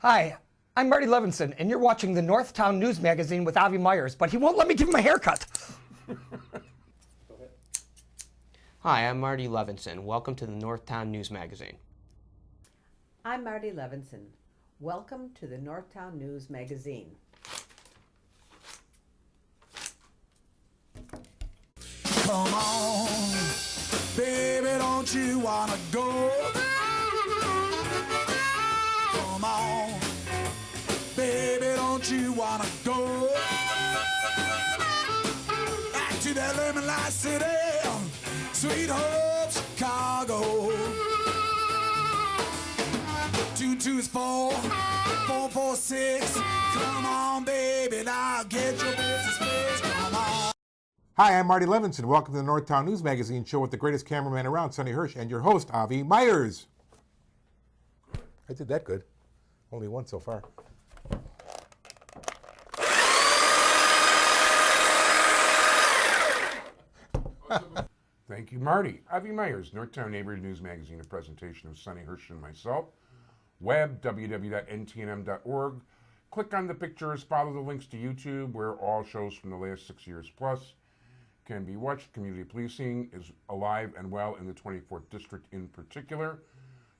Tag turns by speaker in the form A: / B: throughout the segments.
A: Hi, I'm Marty Levinson, and you're watching the Northtown News Magazine with Avi Myers, but he won't let me give him a haircut.
B: Hi, I'm Marty Levinson. Welcome to the Northtown News Magazine.
C: I'm Marty Levinson. Welcome to the Northtown News Magazine.
D: Come on, baby, don't you wanna go? Come on, baby, don't you wanna go? Back to that lemon light city, sweet Hope, Chicago. 224 446. Come on, baby, now get your business fixed. Come on.
E: Hi, I'm Marty Levinson. Welcome to the Northtown News Magazine show with the greatest cameraman around, Sonny Hirsch, and your host, Avi Myers. I did that good. Only one so far.
F: Thank you, Marty. Avi Myers, Northtown Neighborhood News Magazine, a presentation of Sonny Hirsch and myself. Web, www.ntnm.org. Click on the pictures, follow the links to YouTube, where all shows from the last 6 years plus can be watched. Community policing is alive and well in the 24th District in particular.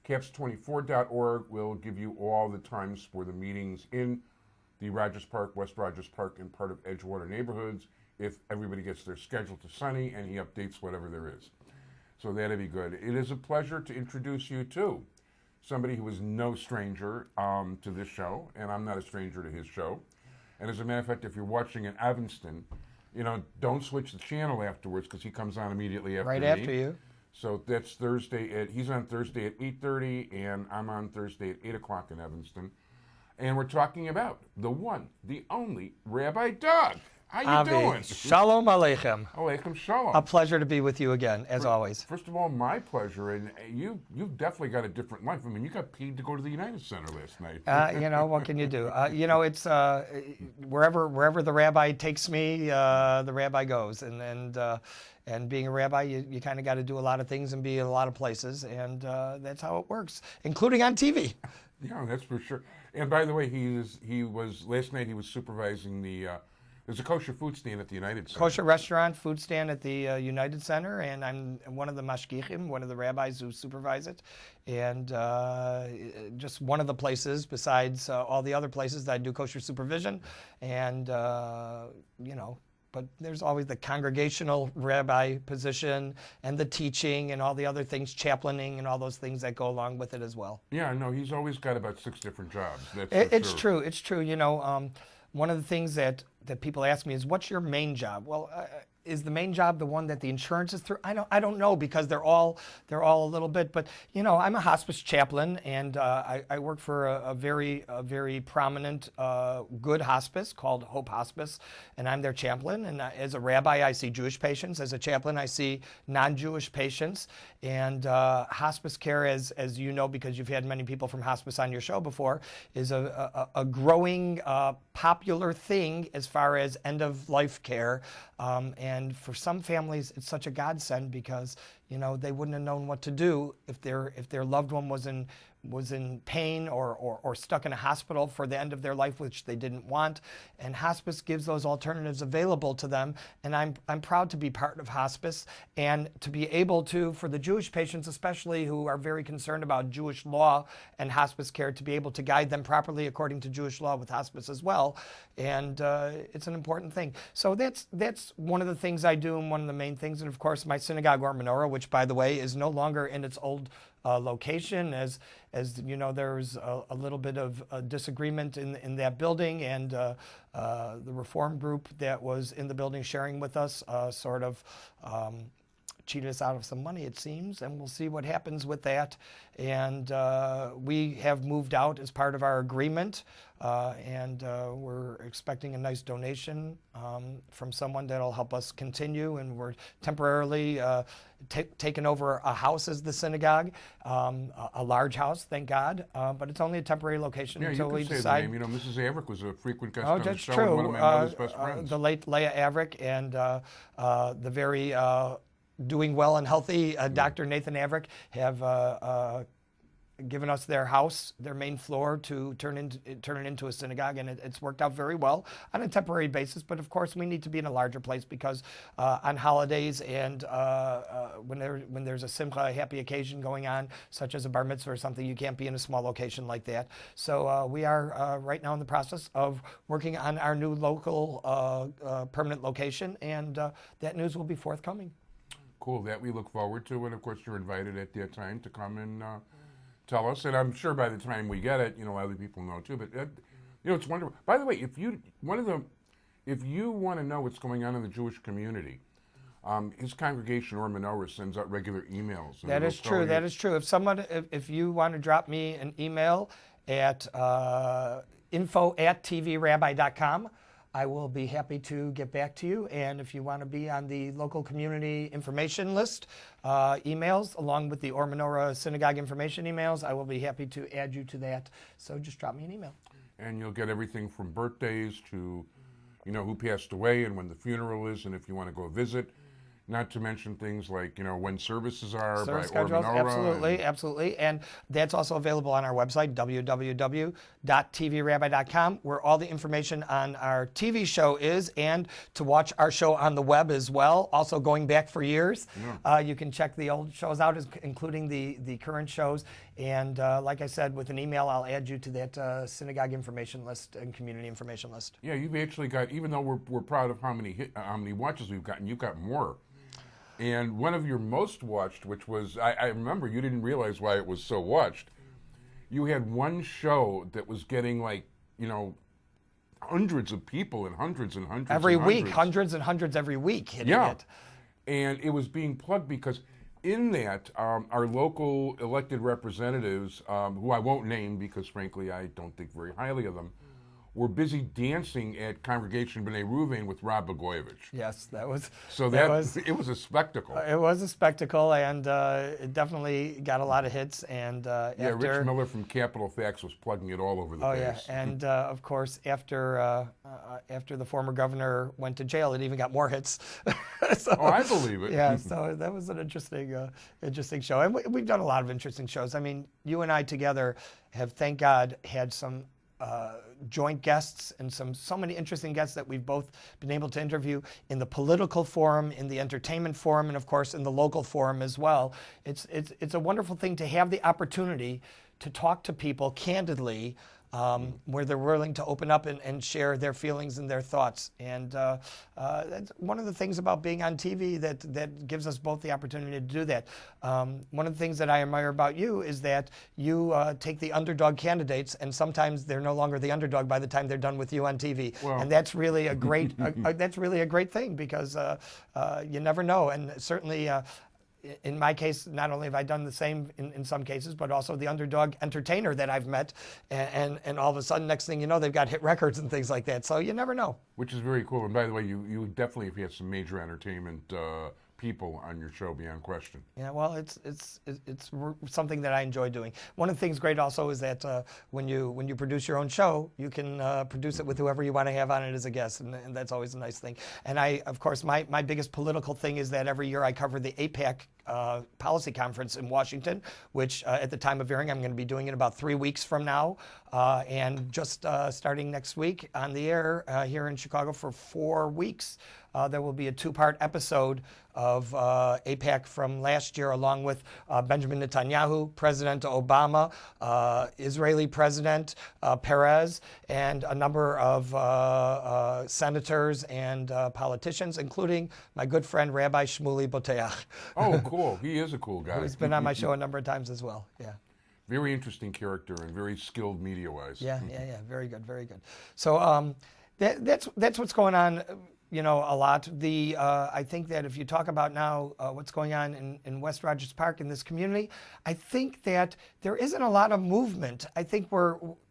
F: Caps24.org will give you all the times for the meetings in the Rogers Park, West Rogers Park, and part of Edgewater neighborhoods if everybody gets their schedule to Sonny and he updates whatever there is. So that'd be good. It is a pleasure to introduce you to somebody who is no stranger to this show, and I'm not a stranger to his show. And as a matter of fact, if you're watching in Evanston, don't switch the channel afterwards because he comes on immediately after
A: Right
F: me.
A: after you.
F: So that's he's on Thursday at 8:30, and I'm on Thursday at 8 o'clock in Evanston. And we're talking about the one, the only, Rabbi Doug. How you
A: Avi,
F: doing?
A: Shalom Aleichem.
F: Aleichem shalom.
A: A pleasure to be with you again, as always.
F: First of all, my pleasure, and you've definitely got a different life. I mean, you got paid to go to the United Center last night.
A: What can you do? It's wherever the rabbi takes me, the rabbi goes, and being a rabbi, you kind of got to do a lot of things and be in a lot of places, and that's how it works, including on TV.
F: Yeah, that's for sure. And by the way, he was last night. He was supervising there's a kosher food stand at the United Center.
A: Kosher restaurant, food stand at the United Center, and I'm one of the mashgichim, one of the rabbis who supervise it, and just one of the places besides all the other places that I do kosher supervision, and but there's always the congregational rabbi position and the teaching and all the other things, chaplaining and all those things that go along with it as well.
F: Yeah, no, he's always got about 6 different jobs.
A: It's true. It's true. One of the things that people ask me is, what's your main job? Well, is the main job the one that the insurance is through? I don't know, because they're all a little bit. But I'm a hospice chaplain, and I work for a very prominent good hospice called Hope Hospice, and I'm their chaplain. And as a rabbi, I see Jewish patients. As a chaplain, I see non-Jewish patients. And hospice care, as you know, because you've had many people from hospice on your show before, is a growing popular thing as far as end-of-life care. And for some families, it's such a godsend because they wouldn't have known what to do if their loved one was in pain or stuck in a hospital for the end of their life, which they didn't want. And hospice gives those alternatives available to them. And I'm proud to be part of hospice and to be able to, for the Jewish patients especially, who are very concerned about Jewish law and hospice care, to be able to guide them properly according to Jewish law with hospice as well. And it's an important thing. So that's one of the things I do, and one of the main things. And of course, my synagogue or menorah, which by the way is no longer in its old location, as there's a little bit of a disagreement in that building, and the reform group that was in the building sharing with us cheated us out of some money, it seems, and we'll see what happens with that. And we have moved out as part of our agreement, and we're expecting a nice donation from someone that'll help us continue, and we're temporarily taking over a house as the synagogue, a large house, thank God, but it's only a temporary location until we decide.
F: The name. Mrs. Averick was a frequent guest
A: Oh,
F: on the
A: that's
F: show,
A: true.
F: and one of my mother's best friends.
A: The late Leah Averick and the very doing well and healthy Dr. Nathan Averick have given us their house, their main floor, to turn it into a synagogue, and it's worked out very well on a temporary basis. But of course, we need to be in a larger place because on holidays and when there's a simcha, a happy occasion going on, such as a bar mitzvah or something, you can't be in a small location like that. So we are right now in the process of working on our new local permanent location, and that news will be forthcoming.
F: Cool, that we look forward to, and of course you're invited at that time to come and tell us. And I'm sure by the time we get it, other people know too. But it's wonderful. By the way, if you want to know what's going on in the Jewish community, his congregation or menorah sends out regular emails.
A: That is true. That is true. If you want to drop me an email at info@tvrabbi.com. I will be happy to get back to you. And if you want to be on the local community information list, emails, along with the Or Menorah Synagogue information emails, I will be happy to add you to that. So just drop me an email.
F: And you'll get everything from birthdays to, who passed away and when the funeral is, and if you want to go visit. Not to mention things like, when services are
A: Service
F: by Or
A: schedules,
F: Menorah.
A: absolutely. And that's also available on our website, www.tvrabbi.com, where all the information on our TV show is, and to watch our show on the web as well, also going back for years.
F: Yeah.
A: You can check the old shows out, including the current shows. And like I said, with an email, I'll add you to that synagogue information list and community information list.
F: Yeah, you've actually got, even though we're proud of how many watches we've gotten, you've got more. And one of your most watched, which was, I remember you didn't realize why it was so watched. You had one show that was getting hundreds of people and hundreds and hundreds
A: Every
F: and
A: week,
F: hundreds.
A: hundreds and hundreds every week hitting it.
F: And it was being plugged because in that, our local elected representatives, who I won't name because frankly I don't think very highly of them, were busy dancing at Congregation B'nai Ruvain with Rob Blagojevich.
A: Yes, that was.
F: So it was a spectacle.
A: It was a spectacle, and it definitely got a lot of hits. And
F: Rich Miller from Capital Facts was plugging it all over the place.
A: Oh yeah, and of course after the former governor went to jail, it even got more hits. So,
F: I believe it.
A: Yeah, so that was an interesting show, and we've done a lot of interesting shows. I mean, you and I together have, thank God, had some joint guests and so many interesting guests that we've both been able to interview in the political forum, in the entertainment forum, and of course in the local forum as well. It's a wonderful thing to have the opportunity to talk to people candidly, where they're willing to open up and share their feelings and their thoughts. And that's one of the things about being on TV that gives us both the opportunity to do that. One of the things that I admire about you is that you take the underdog candidates, and sometimes they're no longer the underdog by the time they're done with you on TV.
F: Well.
A: And that's really a great that's really a great thing, because you never know. And certainly in my case, not only have I done the same in some cases, but also the underdog entertainer that I've met, and all of a sudden, next thing you know, they've got hit records and things like that. So you never know.
F: Which is very cool. And by the way, you definitely have had some major entertainment people on your show, beyond question.
A: Yeah, well, it's something that I enjoy doing. One of the things great also is that when you produce your own show, you can produce it with whoever you want to have on it as a guest, and that's always a nice thing. And of course, my biggest political thing is that every year I cover the AIPAC policy conference in Washington, which at the time of airing, I'm going to be doing it about 3 weeks from now, and just starting next week on the air here in Chicago for 4 weeks. There will be a 2-part episode of AIPAC from last year, along with Benjamin Netanyahu, President Obama, Israeli President Perez, and a number of senators and politicians, including my good friend Rabbi Shmuley Boteach.
F: Oh, cool. He is a cool guy.
A: Who's been on my show a number of times as well. Yeah.
F: Very interesting character and very skilled media-wise.
A: Yeah. Very good, very good. So that's what's going on. A lot. I think that if you talk about now what's going on in West Rogers Park in this community, I think that there isn't a lot of movement. I think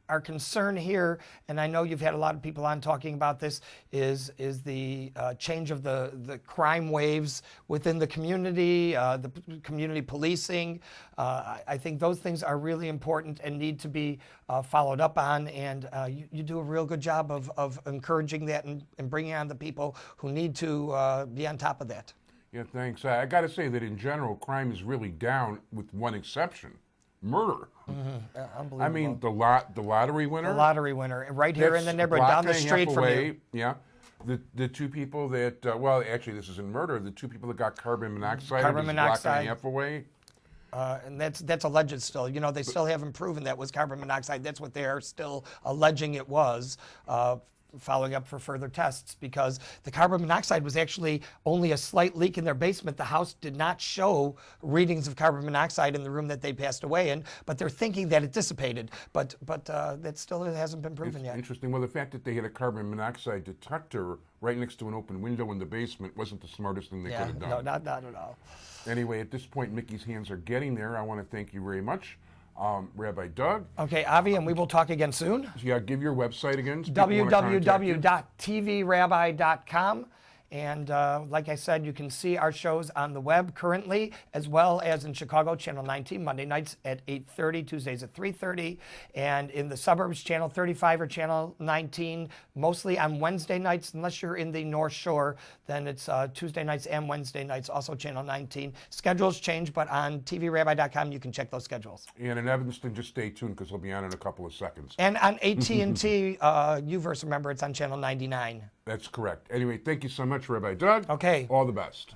A: our concern here, and I know you've had a lot of people on talking about this, is the change of the crime waves within the community, the community policing. I think those things are really important and need to be followed up on, and you do a real good job of encouraging that and bringing on the people who need to be on top of that.
F: Yeah, thanks. I got to say that in general, crime is really down with one exception, murder.
A: Unbelievable.
F: I mean, the lottery winner.
A: the lottery winner right here in
F: That's
A: the
F: a
A: neighborhood,
F: block
A: down the
F: and a half
A: street from
F: away.
A: you.
F: Yeah. The two people that, well, actually, this isn't murder. The two people that got carbon monoxide
A: Carbon
F: are just a block
A: monoxide.
F: and a half away.
A: And that's alleged still. You know, they still haven't proven that was carbon monoxide. That's what they are still alleging it was, following up for further tests, because the carbon monoxide was actually only a slight leak in their basement. The house did not show readings of carbon monoxide in the room that they passed away in, but they're thinking that it dissipated. But that still hasn't been proven yet.
F: Interesting. Well, the fact that they had a carbon monoxide detector right next to an open window in the basement wasn't the smartest thing they could have done.
A: No, not at all.
F: Anyway, at this point, Mickey's hands are getting there. I want to thank you very much, Rabbi Doug.
A: Okay, Avi, and we will talk again soon.
F: Yeah, give your website again. so people wanna contact you.
A: www.tvrabbi.com. And like I said, you can see our shows on the web currently, as well as in Chicago, Channel 19, Monday nights at 8:30, Tuesdays at 3:30. And in the suburbs, Channel 35 or Channel 19, mostly on Wednesday nights, unless you're in the North Shore, then it's Tuesday nights and Wednesday nights, also Channel 19. Schedules change, but on tvrabbi.com, you can check those schedules.
F: And in Evanston, just stay tuned because we'll be on in a couple of seconds.
A: And on AT&T, UVerse, remember, it's on Channel 99.
F: That's correct. Anyway, thank you so much, Rabbi Doug.
A: Okay.
F: All the best.